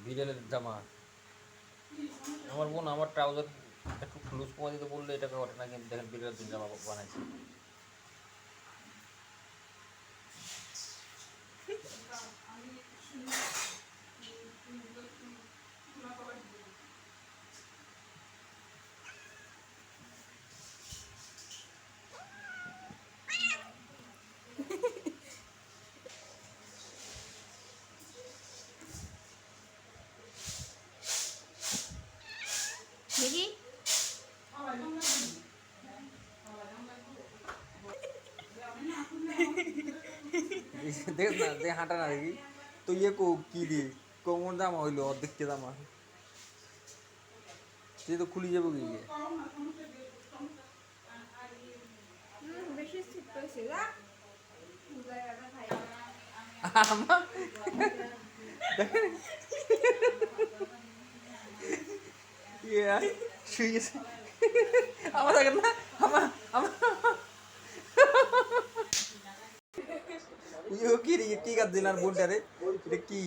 বিড়ালের জামা। আমার বোন আমার ট্রাউজার একটু লুজ কমা দিতে বললে এটাকে ঘটে না, কিন্তু দেখেন বিড়ালের জন্য জামা বানাইছে। দেখি দেখ না, দেখ হাঁটা না দেখি তো ইয়ে কো কি দিয়ে কোমর জামা হইলো অর্ধেক কে জামা, সে তো খুলি যাবো কি গিয়ে। বেশি শীত পেয়েছে আমা দেখেন ইয়া শুয়ে গেছে আমার দেখেন না, আমার আমার ইয়ে কি রে, কি কাজ দিন আর বোনটা রে, এটা কি